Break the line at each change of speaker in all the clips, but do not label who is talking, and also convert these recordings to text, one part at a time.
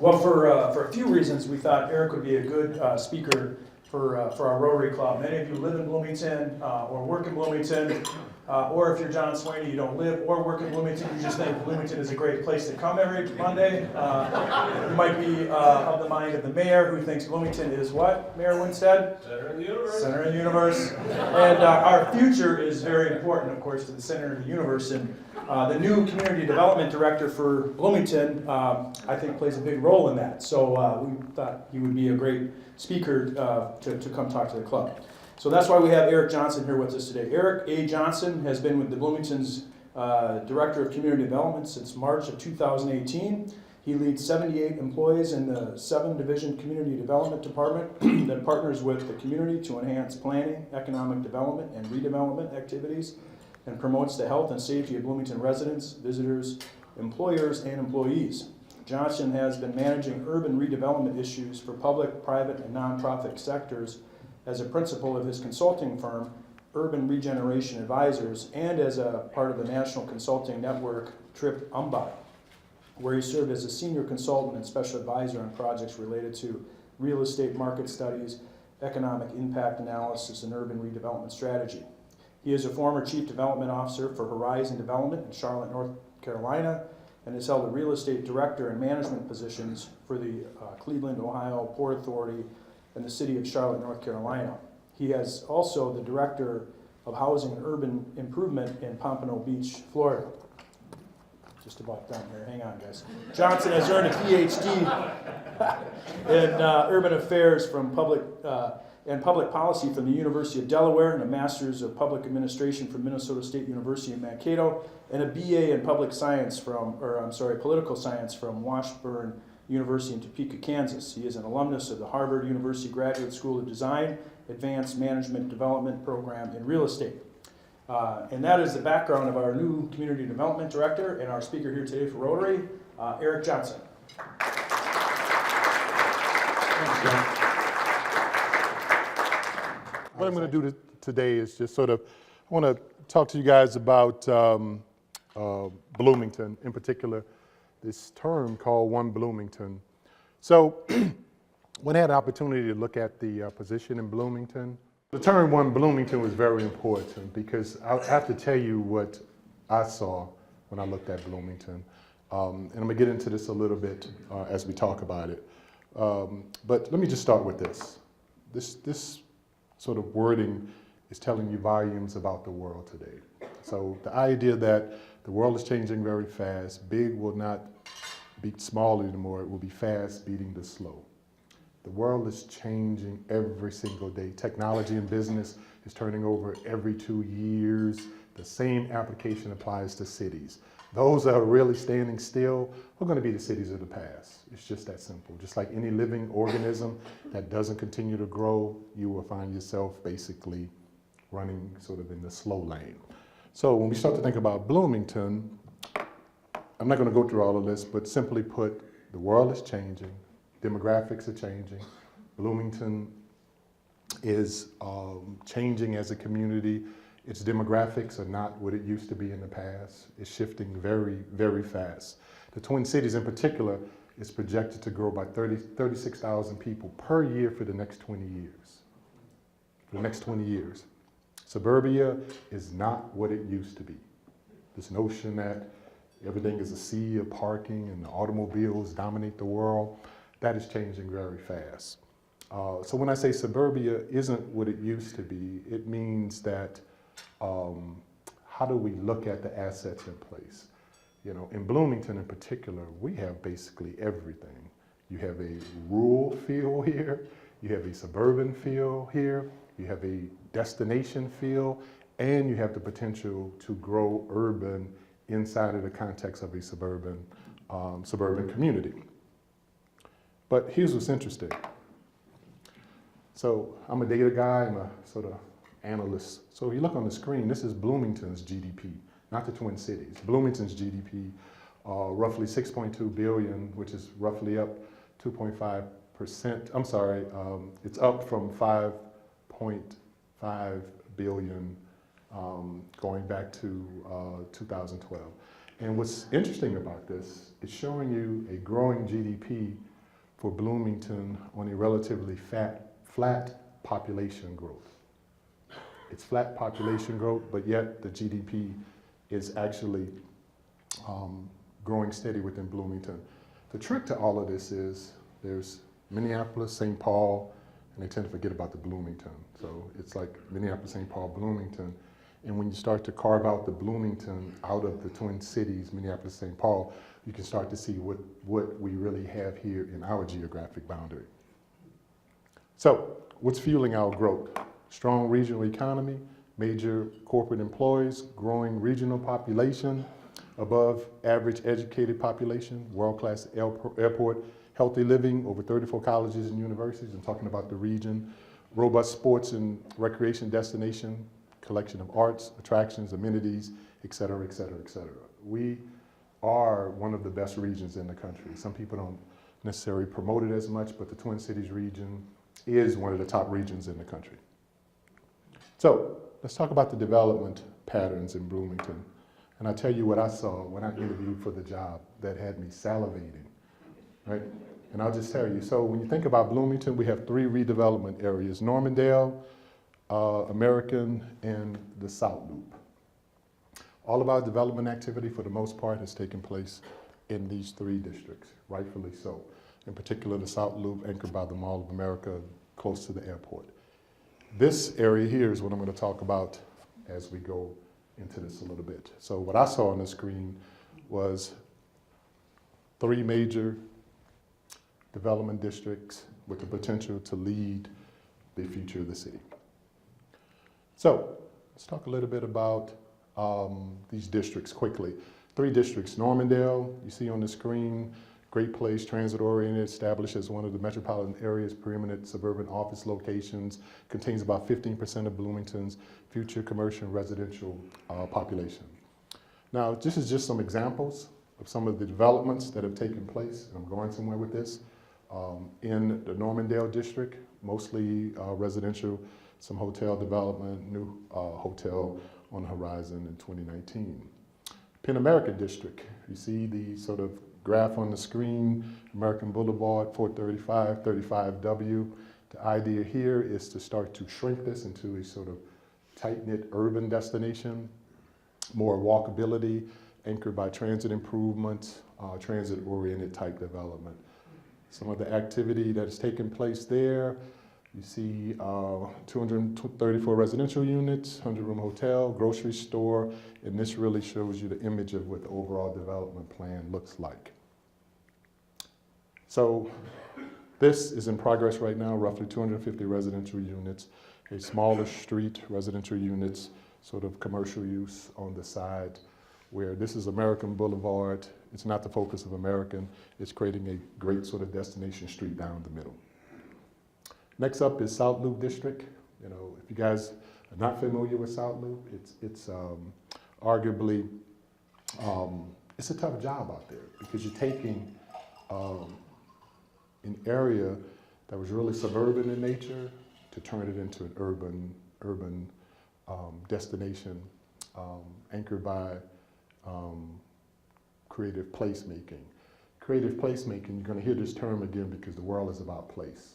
Well, for a few reasons, we thought Eric would be a good speaker for our Rotary Club. Many of you live in Bloomington or work in Bloomington, or if you're John Swaney, you don't live or work in Bloomington, you just think Bloomington is a great place to come every Monday. You might be of the mind of the mayor, who thinks Bloomington is what, Mayor Winstead?
Center of the universe.
Center of the universe. And our future is very important, of course, to the center of the universe. And the new community development director for Bloomington, I think, plays a big role in that. So we thought he would be a great speaker to come talk to the club. So that's why we have Eric Johnson here with us today. Eric A. Johnson has been with the Bloomington's Director of Community Development since March of 2018. He leads 78 employees in the 7-division Community Development Department that partners with the community to enhance planning, economic development, and redevelopment activities, and promotes the health and safety of Bloomington residents, visitors, employers, and employees. Johnson has been managing urban redevelopment issues for public, private, and nonprofit sectors as a principal of his consulting firm, Urban Regeneration Advisors, and as a part of the national consulting network, Trip Umbot, where he served as a senior consultant and special advisor on projects related to real estate market studies, economic impact analysis, and urban redevelopment strategy. He is a former Chief Development Officer for Horizon Development in Charlotte, North Carolina, and has held the real estate director and management positions for the Cleveland, Ohio Port Authority and the city of Charlotte, North Carolina. He is also the director of housing and urban improvement in Pompano Beach, Florida. Just about done here, hang on guys. Johnson has earned a Ph.D. in urban affairs from public policy from the University of Delaware, and a master's of public administration from Minnesota State University in Mankato, and a BA in political science from Washburn University in Topeka, Kansas. He is an alumnus of the Harvard University Graduate School of Design, Advanced Management Development Program in Real Estate. And that is the background of our new Community Development Director and our speaker here today for Rotary, Eric Johnson.
Thanks, John. What I'm going to do today is just sort of, I want to talk to you guys about Bloomington, in particular, this term called One Bloomington. So when I had the opportunity to look at the position in Bloomington, the term One Bloomington was very important because I have to tell you what I saw when I looked at Bloomington. And I'm going to get into this a little bit as we talk about it. But let me just start with this. This sort of wording is telling you volumes about the world today. So the idea that the world is changing very fast, big will not beat small anymore, it will be fast beating the slow. The world is changing every single day. Technology in business is turning over every 2 years. The same application applies to cities. Those that are really standing still are going to be the cities of the past. It's just that simple. Just like any living organism that doesn't continue to grow, you will find yourself basically running sort of in the slow lane. So when we start to think about Bloomington, I'm not going to go through all of this, but simply put, the world is changing, demographics are changing, Bloomington is changing as a community. Its demographics are not what it used to be in the past. It's shifting very, very fast. The Twin Cities in particular is projected to grow by 36,000 people per year for the next 20 years. For the next 20 years. Suburbia is not what it used to be. This notion that everything is a sea of parking and the automobiles dominate the world, that is changing very fast. So when I say suburbia isn't what it used to be, it means that how do we look at the assets in place? You know, in Bloomington in particular, we have basically everything. You have a rural feel here, you have a suburban feel here, you have a destination feel, and you have the potential to grow urban inside of the context of a suburban community. But here's what's interesting. So I'm a data guy, I'm a sort of analyst. So if you look on the screen, this is Bloomington's GDP, not the Twin Cities. Bloomington's GDP, roughly 6.2 billion, which is roughly up 2.5%. I'm sorry, it's up from 5.5 billion going back to 2012. And what's interesting about this, it's showing you a growing GDP for Bloomington on a relatively flat population growth. It's flat population growth, but yet the GDP is actually growing steady within Bloomington. The trick to all of this is there's Minneapolis, St. Paul, and they tend to forget about the Bloomington. So it's like Minneapolis, St. Paul, Bloomington. And when you start to carve out the Bloomington out of the Twin Cities, Minneapolis, St. Paul, you can start to see what we really have here in our geographic boundary. So what's fueling our growth? Strong regional economy, major corporate employees, growing regional population, above average educated population, world-class airport, healthy living, over 34 colleges and universities. I'm talking about the region. Robust sports and recreation destination, collection of arts, attractions, amenities, et cetera, et cetera, et cetera. We are one of the best regions in the country. Some people don't necessarily promote it as much, but the Twin Cities region is one of the top regions in the country. So let's talk about the development patterns in Bloomington. And I'll tell you what I saw when I interviewed for the job that had me salivating, right? And I'll just tell you, so when you think about Bloomington, we have 3 redevelopment areas: Normandale, American, and the South Loop. All of our development activity, for the most part, has taken place in these 3 districts, rightfully so. In particular, the South Loop, anchored by the Mall of America, close to the airport. This area here is what I'm going to talk about as we go into this a little bit. So what I saw on the screen was 3 major development districts with the potential to lead the future of the city. So let's talk a little bit about these districts quickly. 3 districts: Normandale, you see on the screen, great place, transit-oriented, established as one of the metropolitan area's preeminent suburban office locations, contains about 15% of Bloomington's future commercial and residential population. Now, this is just some examples of some of the developments that have taken place, and I'm going somewhere with this, in the Normandale district, mostly residential, some hotel development, new hotel on the horizon in 2019. Penn American district, you see the sort of graph on the screen, American Boulevard, 435, 35W. The idea here is to start to shrink this into a sort of tight-knit urban destination, more walkability, anchored by transit improvements, transit-oriented type development. Some of the activity that has taken place there, you see 234 residential units, 100-room hotel, grocery store, and this really shows you the image of what the overall development plan looks like. So this is in progress right now, roughly 250 residential units, a smaller street, residential units, sort of commercial use on the side, where this is American Boulevard. It's not the focus of American. It's creating a great sort of destination street down the middle. Next up is South Loop District. You know, if you guys are not familiar with South Loop, it's arguably, it's a tough job out there because you're taking an area that was really suburban in nature to turn it into an urban destination anchored by creative placemaking. Creative placemaking, you're going to hear this term again because the world is about place.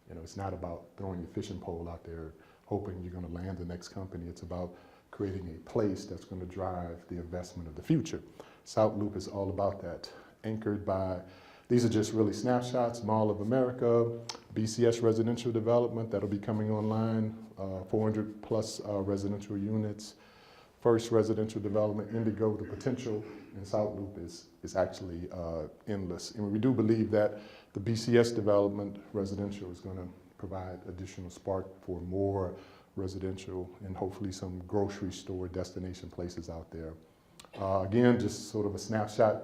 You know, it's not about throwing a fishing pole out there hoping you're going to land the next company. It's about creating a place that's going to drive the investment of the future. South Loop is all about that, anchored by, these are just really snapshots, Mall of America, BCS residential development that'll be coming online, 400 plus residential units. First residential development, Indigo, the potential in South Loop is actually endless. And we do believe that the BCS development residential is going to provide additional spark for more residential and hopefully some grocery store destination places out there. Again, just sort of a snapshot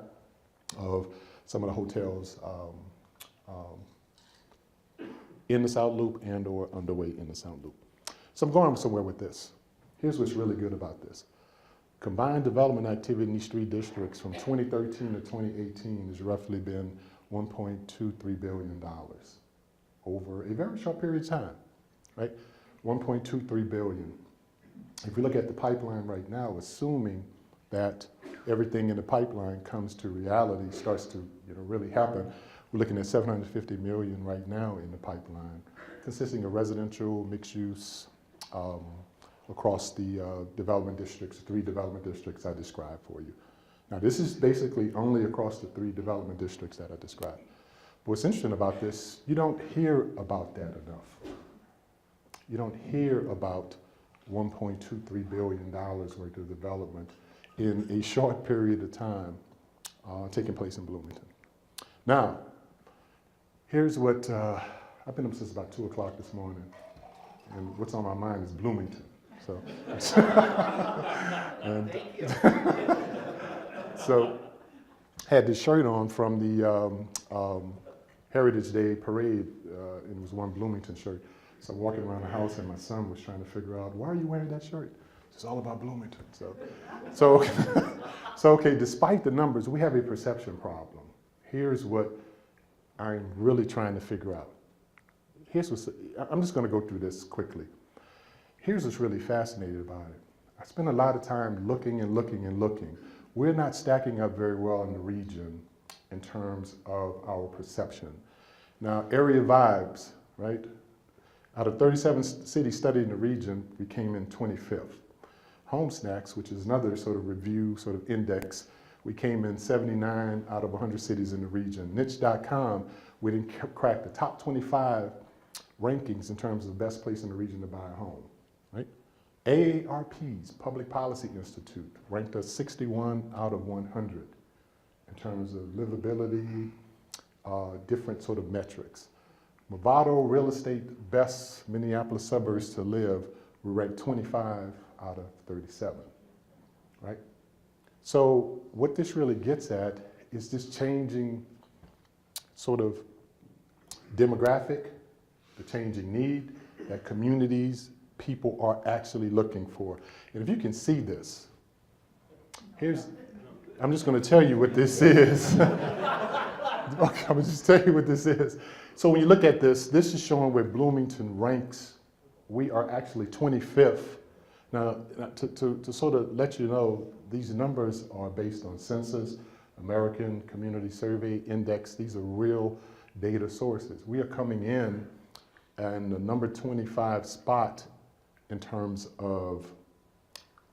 of some of the hotels in the South Loop and or underway in the South Loop. So I'm going somewhere with this. Here's what's really good about this. Combined development activity in these 3 districts from 2013 to 2018 has roughly been $1.23 billion over a very short period of time, right? 1.23 billion. If we look at the pipeline right now, assuming that everything in the pipeline comes to reality, starts to really happen, We're looking at 750 million right now in the pipeline, consisting of residential, mixed use, across the development districts, 3 development districts I described for you. Now this is basically only across the 3 development districts that I described. But what's interesting about this, you don't hear about that enough. You don't hear about $1.23 billion worth of development in a short period of time taking place in Bloomington. Now, here's what, I've been up since about 2 o'clock this morning, and what's on my mind is Bloomington. So, and, so had this shirt on from the Heritage Day parade, and it was one Bloomington shirt. So I'm walking around the house and my son was trying to figure out, why are you wearing that shirt? It's all about Bloomington. So okay, despite the numbers, we have a perception problem. Here's what I'm really trying to figure out. I'm just gonna go through this quickly. Here's what's really fascinating about it. I spent a lot of time looking and looking and looking. We're not stacking up very well in the region in terms of our perception. Now, area vibes, right? Out of 37 cities studied in the region, we came in 25th. Home Snacks, which is another sort of review, sort of index, we came in 79 out of 100 cities in the region. Niche.com, we didn't crack the top 25 rankings in terms of the best place in the region to buy a home, right? AARP's Public Policy Institute ranked us 61 out of 100 in terms of livability, different sort of metrics. Movado Real Estate Best Minneapolis Suburbs to Live, we ranked 25 out of 37, right? So what this really gets at is this changing sort of demographic, the changing need that communities, people are actually looking for. And if you can see this, I'm just gonna tell you what this is. Okay, I'm just tell you what this is. So when you look at this, this is showing where Bloomington ranks. We are actually 25th. Now, to sort of let you know, these numbers are based on census, American Community Survey Index. These are real data sources. We are coming in and the number 25 spot in terms of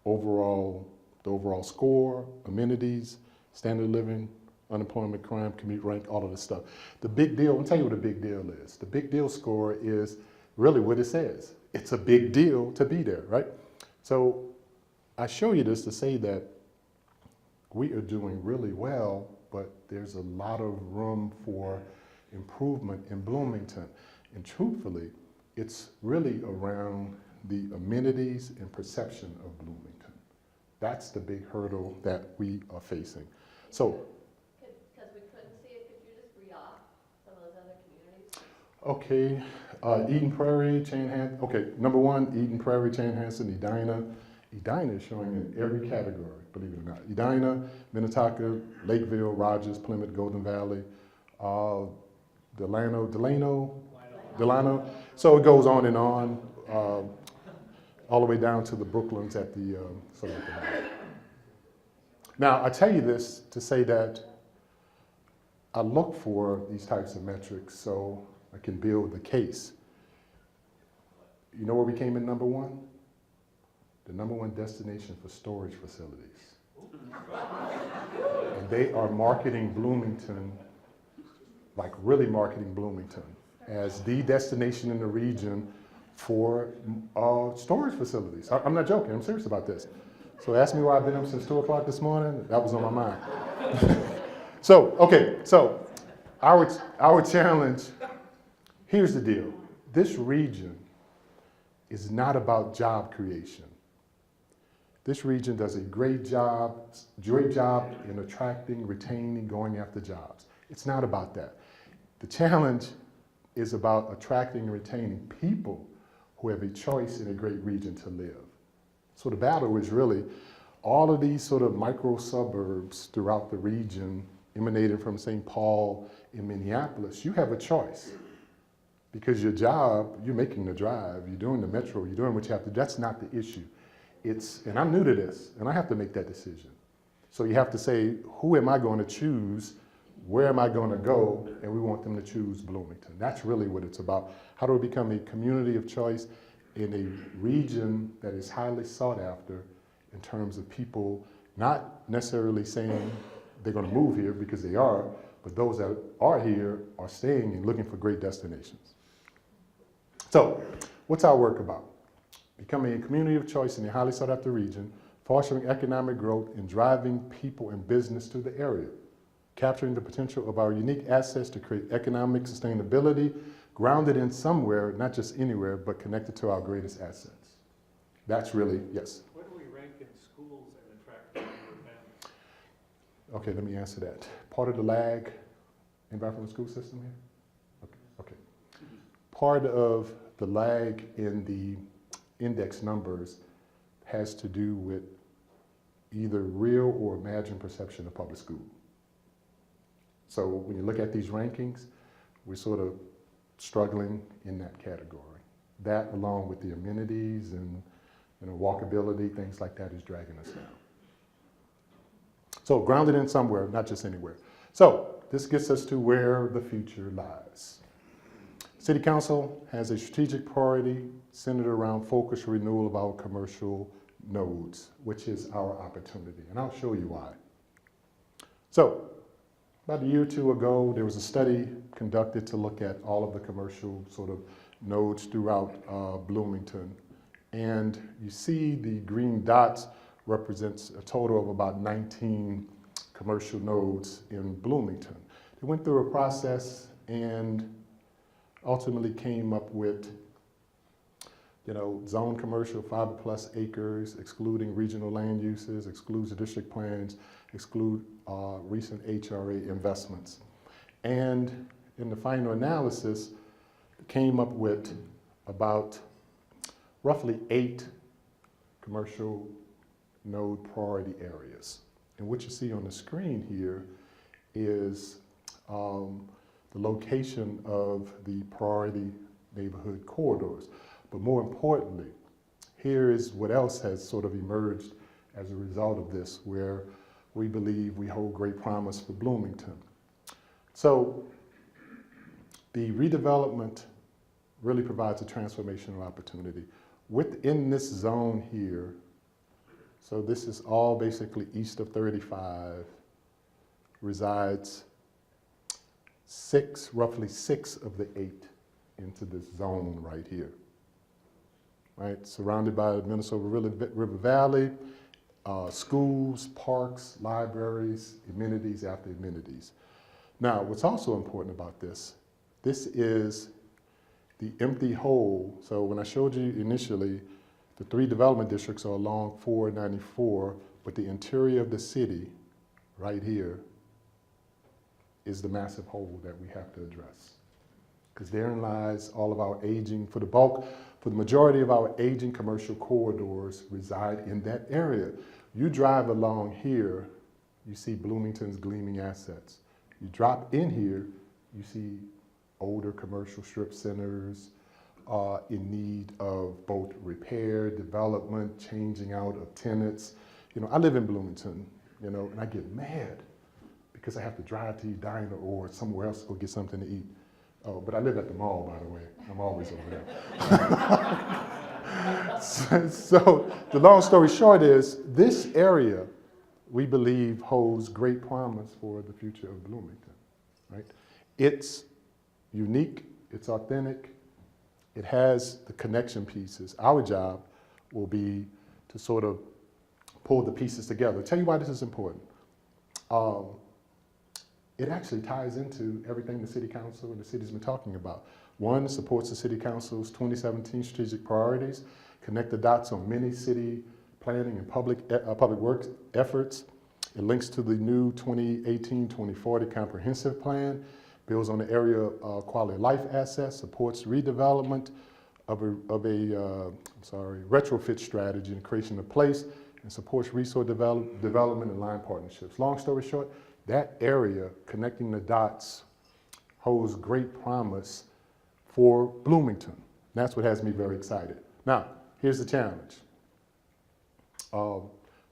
the overall score, amenities, standard of living, unemployment, crime, commute rank, all of this stuff. The big deal, I'll tell you what a big deal is. The big deal score is really what it says. It's a big deal to be there, right? So I show you this to say that we are doing really well, but there's a lot of room for improvement in Bloomington. And truthfully, it's really around the amenities and perception of Bloomington. That's the big hurdle that we are facing. So,
because we couldn't see it, could you just read-off some of those other communities?
okay, Eden Prairie, Chanhassen. Okay, number 1, Eden Prairie, Chanhassen, Edina. Edina is showing in every category, believe it or not. Edina, Minnetonka, Lakeville, Rogers, Plymouth, Golden Valley, Delano. So it goes on and on, all the way down to the Brooklyns at the sort of at the bottom. Now, I tell you this to say that I look for these types of metrics so I can build the case. You know where we came in number 1? The number 1 destination for storage facilities. And they are marketing Bloomington, like really marketing Bloomington as the destination in the region for storage facilities. I'm not joking, I'm serious about this. So ask me why I've been up since 2 o'clock this morning, that was on my mind. So our challenge, here's the deal. This region is not about job creation. This region does a great job in attracting, retaining, going after jobs. It's not about that. The challenge is about attracting and retaining people who have a choice in a great region to live. So the battle is really all of these sort of micro suburbs throughout the region emanating from St. Paul in Minneapolis. You have a choice because your job, you're making the drive, you're doing the metro, you're doing what you have to do. That's not the issue. And I'm new to this and I have to make that decision. So you have to say, who am I going to choose where am I going to go? And we want them to choose Bloomington. That's really what it's about. How do we become a community of choice in a region that is highly sought after in terms of people not necessarily saying they're going to move here because they are, but those that are here are staying and looking for great destinations. So, what's our work about? Becoming a community of choice in a highly sought after region, fostering economic growth and driving people and business to the area, capturing the potential of our unique assets to create economic sustainability, grounded in somewhere, not just anywhere, but connected to our greatest assets. That's really, yes?
Where do we rank in schools and attracting younger families?
Okay, let me answer that. Part of the lag, anybody from the school system here? Okay. Part of the lag in the index numbers has to do with either real or imagined perception of public school. So when you look at these rankings, we're sort of struggling in that category. That, along with the amenities and walkability, things like that, is dragging us down. So grounded in somewhere, not just anywhere. So this gets us to where the future lies. City Council has a strategic priority centered around focused renewal of our commercial nodes, which is our opportunity, and I'll show you why. So, about a year or two ago, there was a study conducted to look at all of the commercial sort of nodes throughout Bloomington, and you see the green dots represents a total of about 19 commercial nodes in Bloomington. They went through a process and ultimately came up with, zone commercial, 5+ acres, excluding regional land uses, excludes the district plans, exclude recent HRA investments. And in the final analysis, came up with about roughly 8 commercial node priority areas. And what you see on the screen here is the location of the priority neighborhood corridors. But more importantly, here is what else has sort of emerged as a result of this, where we believe we hold great promise for Bloomington. So the redevelopment really provides a transformational opportunity. Within this zone here, so this is all basically east of 35, resides roughly six of the 8 into this zone right here. Right, surrounded by the Minnesota River Valley, schools, parks, libraries, amenities after amenities. Now, what's also important about this is the empty hole. So when I showed you initially, the 3 development districts are along 494, but the interior of the city, right here, is the massive hole that we have to address. Because therein lies all of our aging, for the majority of our aging commercial corridors reside in that area. You drive along here, you see Bloomington's gleaming assets. You drop in here, you see older commercial strip centers in need of both repair, development, changing out of tenants. I live in Bloomington, and I get mad because I have to drive to the diner or somewhere else to go get something to eat. Oh, but I live at the mall, by the way. I'm always over there. So the long story short is, this area, we believe, holds great promise for the future of Bloomington, right? It's unique, it's authentic, it has the connection pieces. Our job will be to sort of pull the pieces together. I'll tell you why this is important. It actually ties into everything the City Council and the city's been talking about. One, supports the City Council's 2017 strategic priorities, connect the dots on many city planning and public works efforts. It links to the new 2018-2040 comprehensive plan, builds on the area quality of life assets, supports redevelopment of a retrofit strategy and creation of place, and supports resource development and line partnerships. Long story short, that area, connecting the dots, holds great promise for Bloomington. That's what has me very excited. Now, here's the challenge.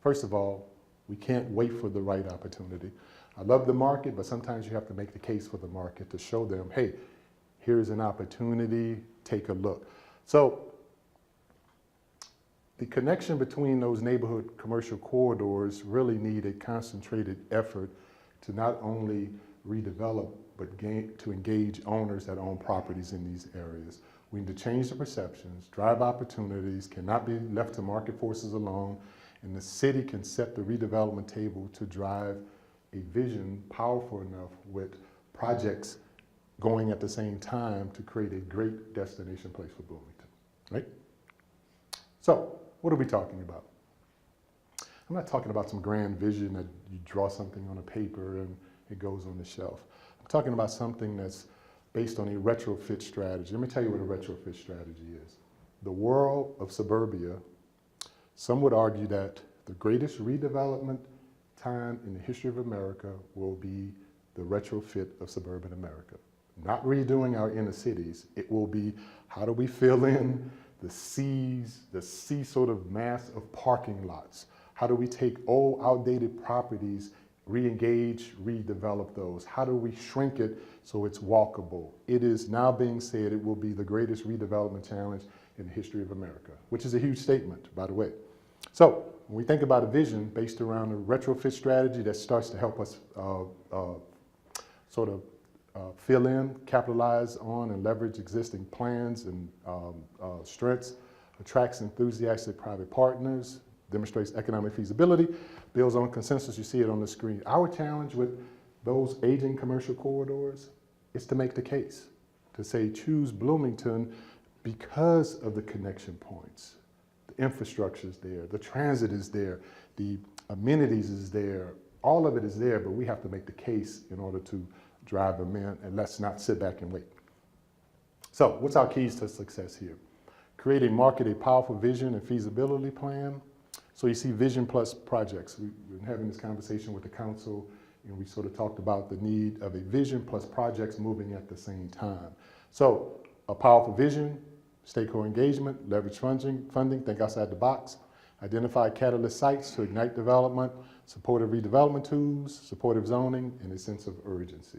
First of all, we can't wait for the right opportunity. I love the market, but sometimes you have to make the case for the market to show them, hey, here's an opportunity, take a look. So the connection between those neighborhood commercial corridors really need a concentrated effort to not only redevelop, but to engage owners that own properties in these areas. We need to change the perceptions, drive opportunities, cannot be left to market forces alone, and the city can set the redevelopment table to drive a vision powerful enough with projects going at the same time to create a great destination place for Bloomington, right? So, what are we talking about? I'm not talking about some grand vision that you draw something on a paper and it goes on the shelf. I'm talking about something that's based on a retrofit strategy. Let me tell you what a retrofit strategy is. The world of suburbia, some would argue that the greatest redevelopment time in the history of America will be the retrofit of suburban America. Not redoing our inner cities. It will be, how do we fill in the C sort of mass of parking lots? How do we take old, outdated properties, re-engage, redevelop those? How do we shrink it so it's walkable? It is now being said it will be the greatest redevelopment challenge in the history of America, which is a huge statement, by the way. So when we think about a vision based around a retrofit strategy that starts to help us fill in, capitalize on, and leverage existing plans and strengths, attracts enthusiastic private partners, demonstrates economic feasibility, builds on consensus. You see it on the screen. Our challenge with those aging commercial corridors is to make the case, to say choose Bloomington because of the connection points. The infrastructure is there, the transit is there, the amenities is there, all of it is there, but we have to make the case in order to drive them in, and let's not sit back and wait. So what's our keys to success here? Create a market, a powerful vision and feasibility plan. So you see vision plus projects. We've been having this conversation with the council, and we sort of talked about the need of a vision plus projects moving at the same time. So a powerful vision, stakeholder engagement, leverage funding, think outside the box, identify catalyst sites to ignite development, supportive redevelopment tools, supportive zoning, and a sense of urgency,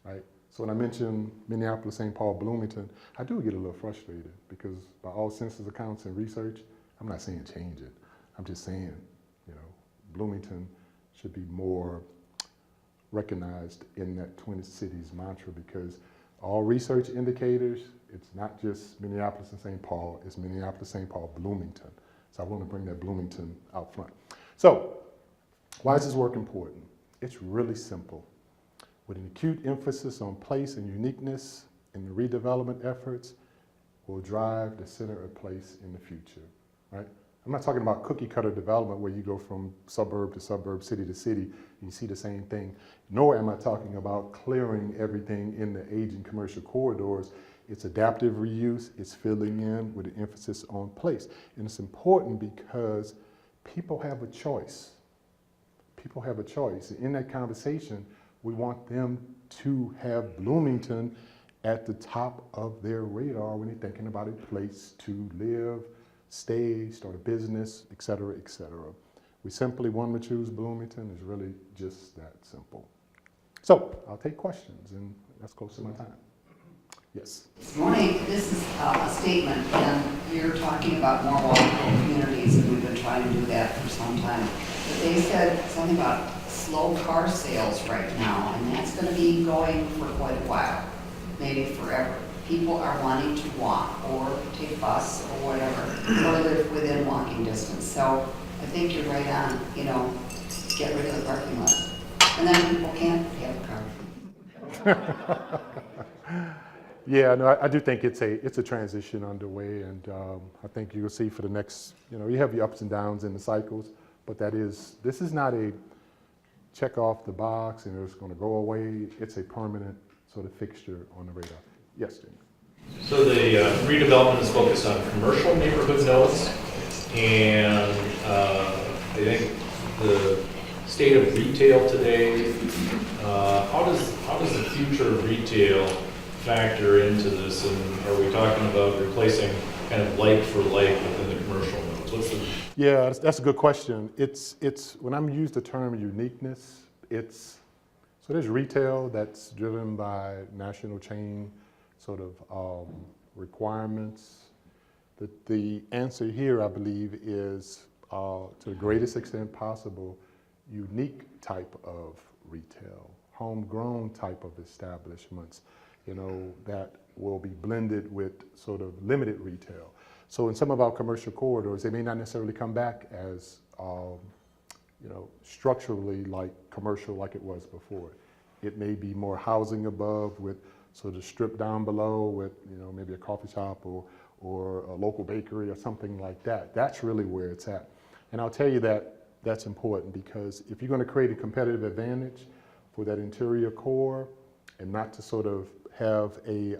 right? So when I mention Minneapolis, St. Paul, Bloomington, I do get a little frustrated because by all census accounts and research, I'm not saying change it. I'm just saying, you know, Bloomington should be more recognized in that Twin Cities mantra because all research indicators, it's not just Minneapolis and St. Paul, it's Minneapolis, St. Paul, Bloomington. So I want to bring that Bloomington out front. So why is this work important? It's really simple. With an acute emphasis on place and uniqueness in the redevelopment efforts will drive the center of place in the future, right? I'm not talking about cookie cutter development where you go from suburb to suburb, city to city, and you see the same thing. Nor am I talking about clearing everything in the aging commercial corridors. It's adaptive reuse, it's filling in with an emphasis on place. And it's important because people have a choice. People have a choice. In that conversation, we want them to have Bloomington at the top of their radar when they're thinking about a place to live, stay, start a business, et cetera, et cetera. We simply want to choose Bloomington. It's really just that simple. So I'll take questions, and that's close to my time. Yes.
Morning, this is a statement, and you're talking about more walkable communities, and we've been trying to do that for some time. But they said something about slow car sales right now, and that's going to be going for quite a while, maybe forever. People are wanting to walk or take a bus or whatever, or live within walking distance. So I think you're right on, you know, get rid of the parking lot. And then people can't have a car.
Yeah, no, I do think it's a transition underway, and I think you'll see for the next, you know, you have your ups and downs in the cycles, but this is not a check off the box and it's going to go away. It's a permanent sort of fixture on the radar. Yes, Jim.
So the redevelopment is focused on commercial neighborhood nodes, and I think the state of retail today, how does the future of retail factor into this, and are we talking about replacing kind of like for like within the commercial nodes?
Yeah, that's a good question. It's when I'm used the term uniqueness, it's So there's retail that's driven by national chain sort of requirements. The answer here, I believe, is to the greatest extent possible, unique type of retail, homegrown type of establishments, you know, that will be blended with sort of limited retail. So in some of our commercial corridors, they may not necessarily come back as, you know, structurally like commercial like it was before. It may be more housing above with sort of strip down below with, you know, maybe a coffee shop or a local bakery or something like that. That's really where it's at. And I'll tell you that that's important, because if you're going to create a competitive advantage for that interior core and not to sort of have a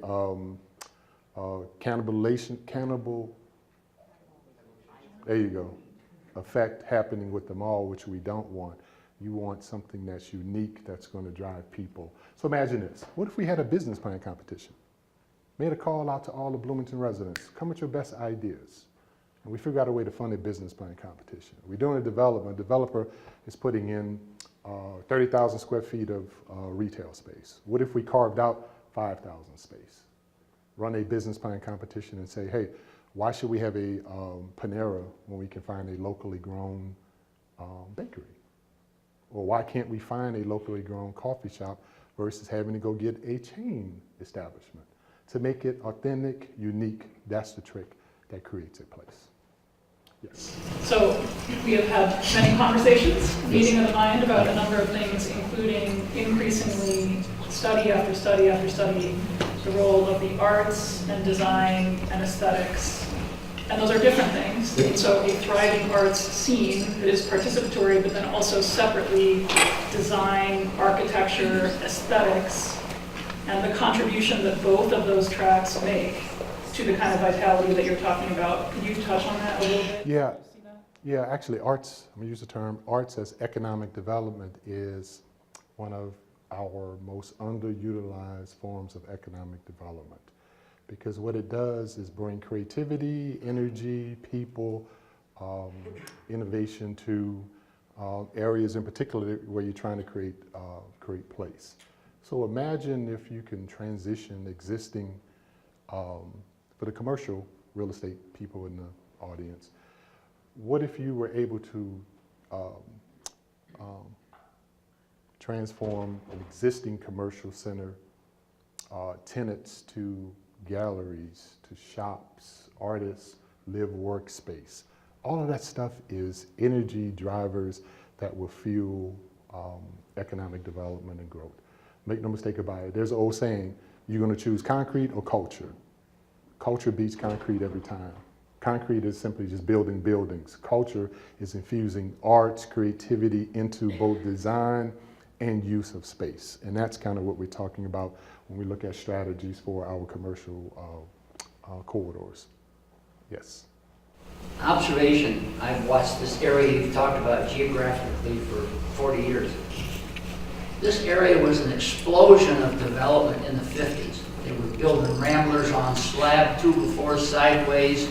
there you go, effect happening with the mall, which we don't want. You want something that's unique, that's going to drive people. So imagine this. What if we had a business plan competition? Made a call out to all the Bloomington residents. Come with your best ideas. And we figured out a way to fund a business plan competition. We're doing a development. A developer is putting in 30,000 square feet of retail space. What if we carved out 5,000 space? Run a business plan competition and say, hey, why should we have a Panera when we can find a locally grown bakery? Or why can't we find a locally grown coffee shop versus having to go get a chain establishment? To make it authentic, unique, that's the trick that creates a place. Yes.
So we have had many conversations, meeting of the mind about a number of things, including increasingly study after study after study, the role of the arts and design and aesthetics. And those are different things. And so a thriving arts scene that is participatory, but then also separately design, architecture, aesthetics, and the contribution that both of those tracks make to the kind of vitality that you're talking about. Could you touch on that a little bit?
Yeah. Yeah, actually arts, I'm gonna use the term, arts as economic development is one of our most underutilized forms of economic development. Because what it does is bring creativity, energy, people, innovation to areas in particular where you're trying to create place. So imagine if you can transition existing, for the commercial real estate people in the audience, what if you were able to transform an existing commercial center, tenants to galleries, to shops, artists, live workspace. All of that stuff is energy drivers that will fuel economic development and growth. Make no mistake about it. There's an old saying, you're going to choose concrete or culture. Culture beats concrete every time. Concrete is simply just building buildings. Culture is infusing arts, creativity into both design and use of space. And that's kind of what we're talking about when we look at strategies for our commercial corridors. Yes.
Observation, I've watched this area you've talked about geographically for 40 years. This area was an explosion of development in the 50s. They were building ramblers on slab 2 before sideways,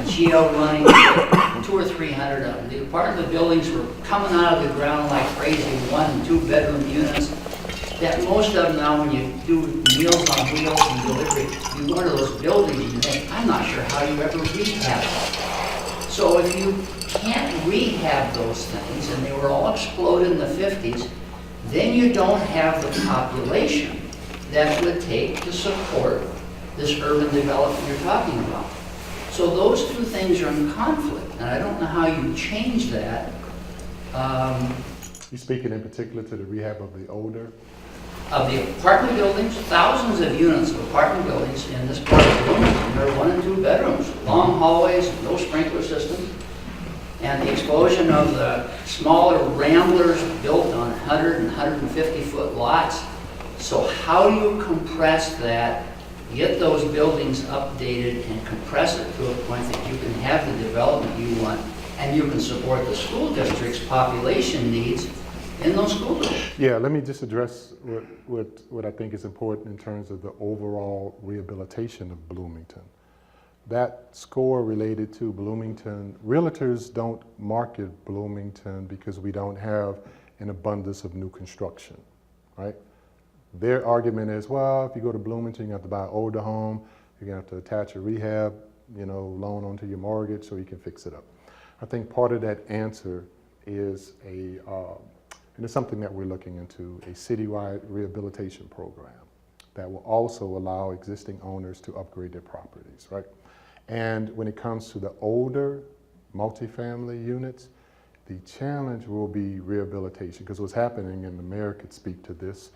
geo running, 200 or 300 of them. The apartment buildings were coming out of the ground like crazy, 1 and 2 bedroom units. That most of them now, when you do Meals on Wheels and delivery, you go to those buildings and you think, I'm not sure how you ever rehab them. So if you can't rehab those things, and they were all exploded in the 50s, then you don't have the population that would take to support this urban development you're talking about. So those two things are in conflict, and I don't know how you change that.
You're speaking in particular to the rehab of the older?
Of the apartment buildings, thousands of units of apartment buildings in this part of Bloomington. They're 1 and 2 bedrooms, long hallways, no sprinkler system. And the explosion of the smaller ramblers built on 100 and 150 foot lots. So how do you compress that, get those buildings updated and compress it to a point that you can have the development you want and you can support the school district's population needs in those school buildings?
Yeah, let me just address what I think is important in terms of the overall rehabilitation of Bloomington. That score related to Bloomington, realtors don't market Bloomington because we don't have an abundance of new construction. right? Their argument is, well, if you go to Bloomington, you have to buy an older home, you're gonna have to attach a rehab, loan onto your mortgage so you can fix it up. I think part of that answer is and it's something that we're looking into, a citywide rehabilitation program that will also allow existing owners to upgrade their properties, right? And when it comes to the older multifamily units, the challenge will be rehabilitation, because what's happening, and the mayor could speak to this,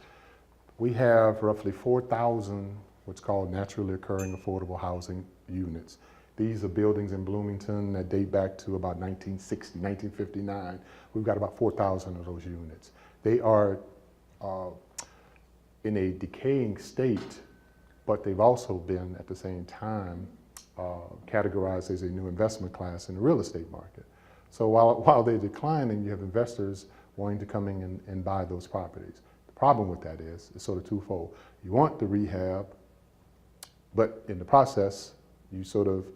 we have roughly 4,000 what's called naturally occurring affordable housing units. These are buildings in Bloomington that date back to about 1960, 1959. We've got about 4,000 of those units. They are in a decaying state, but they've also been, at the same time, categorized as a new investment class in the real estate market. So while they're declining, you have investors wanting to come in and buy those properties. The problem with that is, it's sort of twofold. You want the rehab, but in the process, you sort of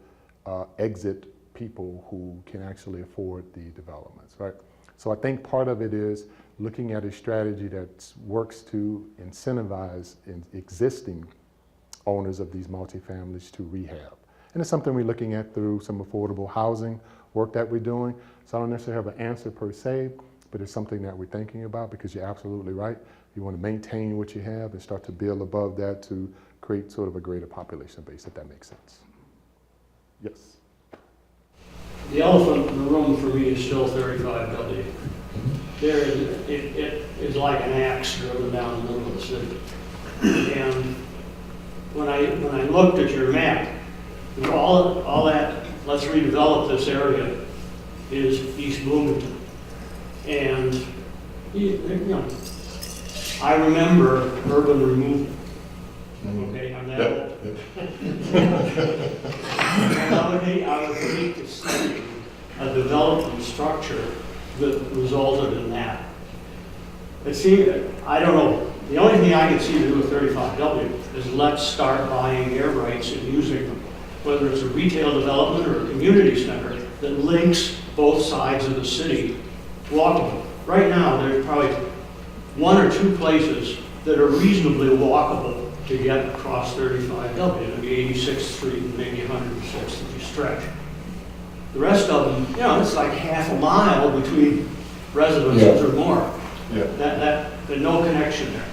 exit people who can actually afford the developments, right? So I think part of it is looking at a strategy that works to incentivize existing owners of these multifamilies to rehab. And it's something we're looking at through some affordable housing work that we're doing. So I don't necessarily have an answer per se, but it's something that we're thinking about, because you're absolutely right. You want to maintain what you have and start to build above that to create sort of a greater population base, if that makes sense. Yes.
The elephant in the room for me is still 35W. It is like an axe driven down the middle of the city. And when I looked at your map, all that, let's redevelop this area, is East Bloomington. And, I remember urban removal. Okay, I'm that old. And I would hate to see a development structure that resulted in that. It seems, I don't know, the only thing I can see to do with 35W is let's start buying air rights and using them, whether it's a retail development or a community center that links both sides of the city walkable. Right now, there's probably one or two places that are reasonably walkable to get across 35W, maybe 86th Street and maybe 106th if you stretch. The rest of them, it's like half a mile between residences or more. Yeah. There's no connection there.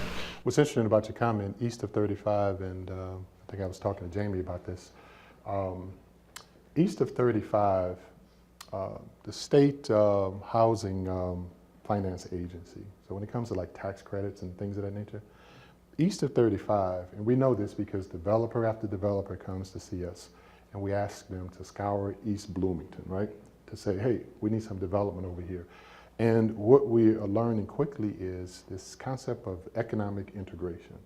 What's interesting about your comment, east of 35, and I think I was talking to Jamie about this, east of 35, the state housing finance agency, so when it comes to like tax credits and things of that nature, east of 35, and we know this because developer after developer comes to see us, and we ask them to scour East Bloomington, right? To say, hey, we need some development over here. And what we are learning quickly is this concept of economic integration,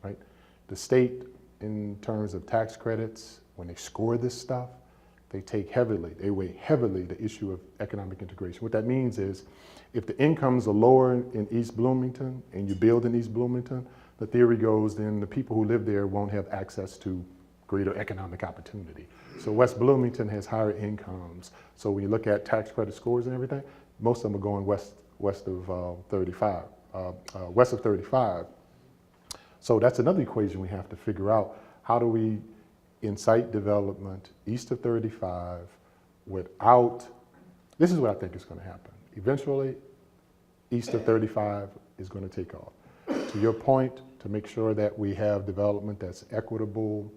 right? The state, in terms of tax credits, when they score this stuff, they weigh heavily the issue of economic integration. What that means is, if the incomes are lower in East Bloomington and you build in East Bloomington, the theory goes then the people who live there won't have access to greater economic opportunity. So West Bloomington has higher incomes. So when you look at tax credit scores and everything, most of them are going west of 35. So that's another equation we have to figure out. How do we incite development east of 35 without, this is what I think is going to happen. Eventually, east of 35 is going to take off. To your point, to make sure that we have development that's equitable,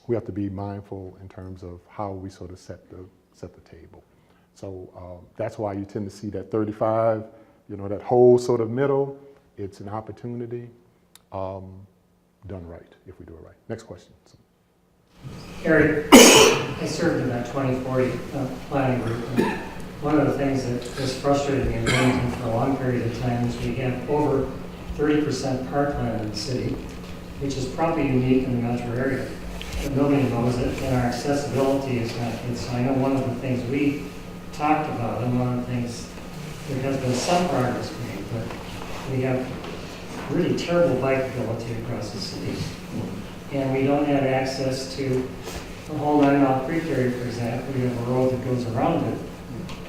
we have to be mindful in terms of how we sort of set the table. So that's why you tend to see that 35, that whole sort of middle, it's an opportunity done right, if we do it right. Next question.
Eric, I served in that 2040 planning group. And one of the things that has frustrated me in Bloomington for a long period of time is we have over 30% parkland in the city, which is probably unique in the metro area. But nobody knows it, and our accessibility is not good. So I know one of the things we talked about, and one of the things, there has been some progress made, but we have really terrible bikeability across the city. And we don't have access to the whole 9 Mile Creek area, for example. We have a road that goes around it,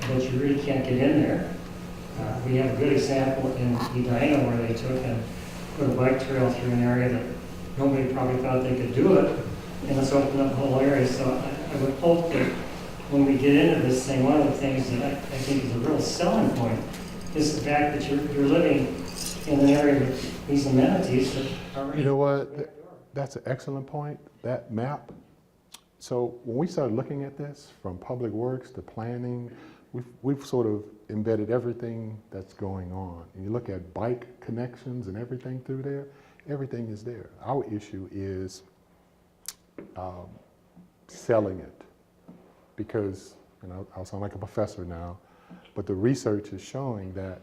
but you really can't get in there. We have a good example in Edina where they took and put a bike trail through an area that nobody probably thought they could do it, and it's opened up the whole area. So I would hope that when we get into this thing, one of the things that I think is a real selling point is the fact that you're living in an area with these amenities that are.
You know what? That's an excellent point, that map. So when we started looking at this, from public works to planning, we've sort of embedded everything that's going on. And you look at bike connections and everything through there, everything is there. Our issue is selling it. Because, and I'll sound like a professor now, but the research is showing that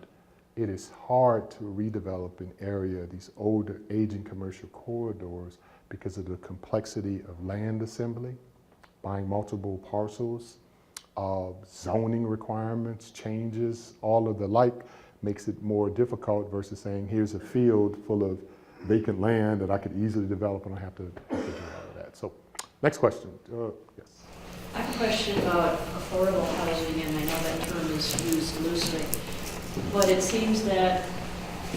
it is hard to redevelop an area, these older, aging commercial corridors, because of the complexity of land assembly, buying multiple parcels, zoning requirements, changes, all of the like makes it more difficult versus saying, here's a field full of vacant land that I could easily develop and I have to do all of that. So, next question. Yes.
I have a question about affordable housing, and I know that term is used loosely, but it seems that,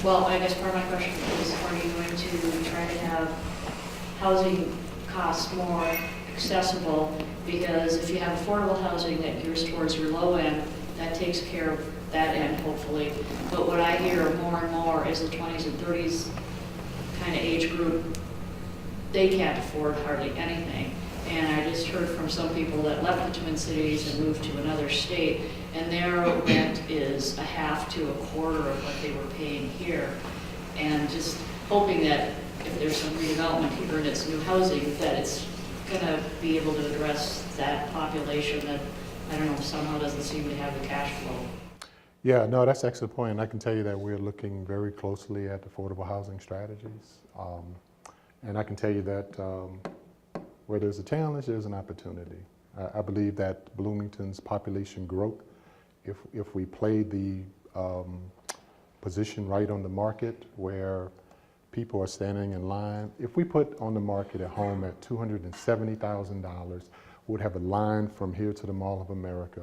well, I guess part of my question is, are you going to try to have housing costs more accessible? Because if you have affordable housing that gears towards your low end, that takes care of that end, hopefully. But what I hear more and more is the 20s and 30s kind of age group, they can't afford hardly anything. And I just heard from some people that left the Twin Cities and moved to another state, and their rent is a half to a quarter of what they were paying here. And just hoping that if there's some redevelopment here and it's new housing, that it's going to be able to address that population that, I don't know, somehow doesn't seem to have the cash flow.
Yeah, no, that's an excellent point. And I can tell you that we're looking very closely at affordable housing strategies. And I can tell you that where there's a challenge, there's an opportunity. I believe that Bloomington's population growth, if we play the position right on the market where people are standing in line, if we put on the market a home at $270,000, we'd have a line from here to the Mall of America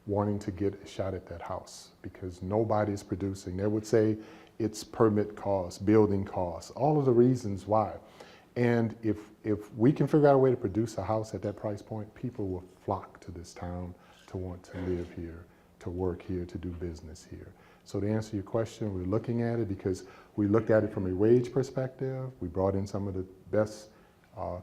wanting to get a shot at that house because nobody's producing. They would say it's permit costs, building costs, all of the reasons why. And if we can figure out a way to produce a house at that price point, people will flock to this town to want to live here, to work here, to do business here. So to answer your question, we're looking at it because we looked at it from a wage perspective. We brought in some of the best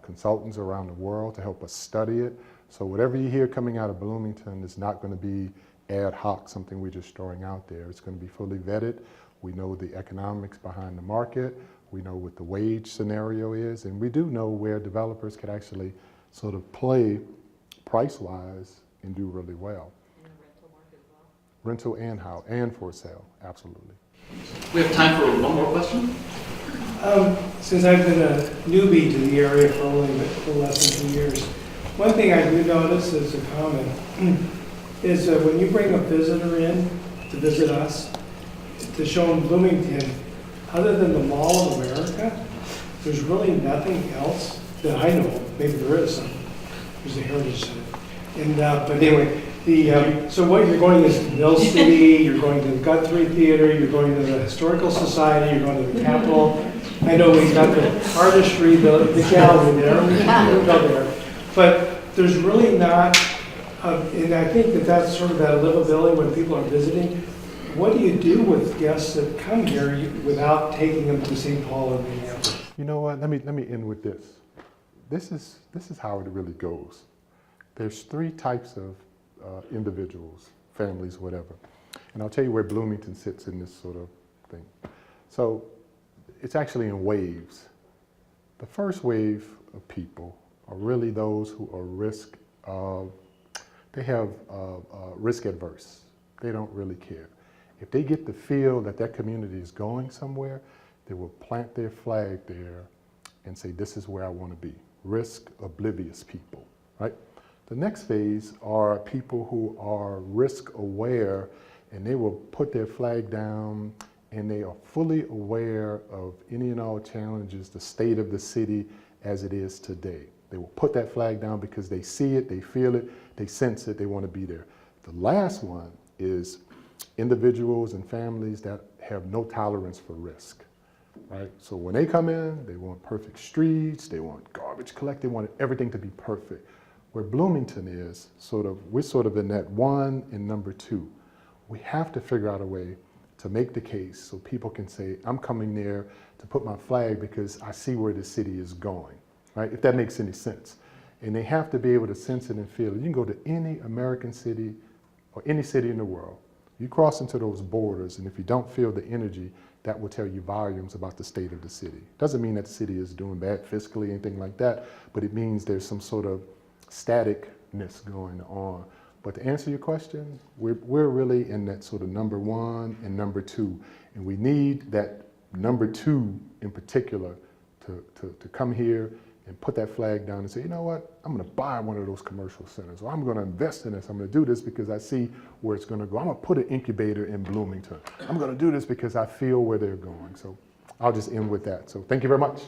consultants around the world to help us study it. So whatever you hear coming out of Bloomington is not going to be ad hoc, something we're just throwing out there. It's going to be fully vetted. We know the economics behind the market. We know what the wage scenario is, and we do know where developers could actually sort of play price-wise and do really well.
In the rental market as well?
Rental and how, and for sale, absolutely.
We have time for one more question.
Since I've been a newbie to the area for only a little less than 2 years, one thing I do notice as a comment is when you bring a visitor in to visit us, to show them Bloomington, other than the Mall of America, there's really nothing else that I know of. Maybe there is some. There's a Heritage Center. And, but anyway, so what you're going is to Mill City, you're going to the Guthrie Theater, you're going to the Historical Society, you're going to the Capitol. I know we've got the artistry, the gallery there, we can go there. But there's really not, and I think that that's sort of that livability when people are visiting. What do you do with guests that come here without taking them to St. Paul or Minneapolis?
You know what? Let me end with this. This is how it really goes. There's three types of individuals, families, whatever. And I'll tell you where Bloomington sits in this sort of thing. So it's actually in waves. The first wave of people are really those who are risk adverse. They don't really care. If they get the feel that that community is going somewhere, they will plant their flag there and say, this is where I want to be. Risk oblivious people, right? The next phase are people who are risk aware, and they will put their flag down and they are fully aware of any and all challenges, the state of the city as it is today. They will put that flag down because they see it, they feel it, they sense it, they want to be there. The last one is individuals and families that have no tolerance for risk, right? So when they come in, they want perfect streets, they want garbage collected, they want everything to be perfect. Where Bloomington is, we're sort of in that 1 and number 2. We have to figure out a way to make the case so people can say, I'm coming there to put my flag because I see where the city is going, right? If that makes any sense. And they have to be able to sense it and feel it. You can go to any American city or any city in the world. You cross into those borders, and if you don't feel the energy, that will tell you volumes about the state of the city. Doesn't mean that the city is doing bad fiscally, anything like that, but it means there's some sort of staticness going on. But to answer your question, we're really in that sort of number 1 and number 2, and we need that number 2 in particular to come here and put that flag down and say, you know what, I'm gonna buy one of those commercial centers, or I'm gonna invest in this, I'm gonna do this because I see where it's gonna go. I'm gonna put an incubator in Bloomington. I'm gonna do this because I feel where they're going. So I'll just end with that. So thank you very much.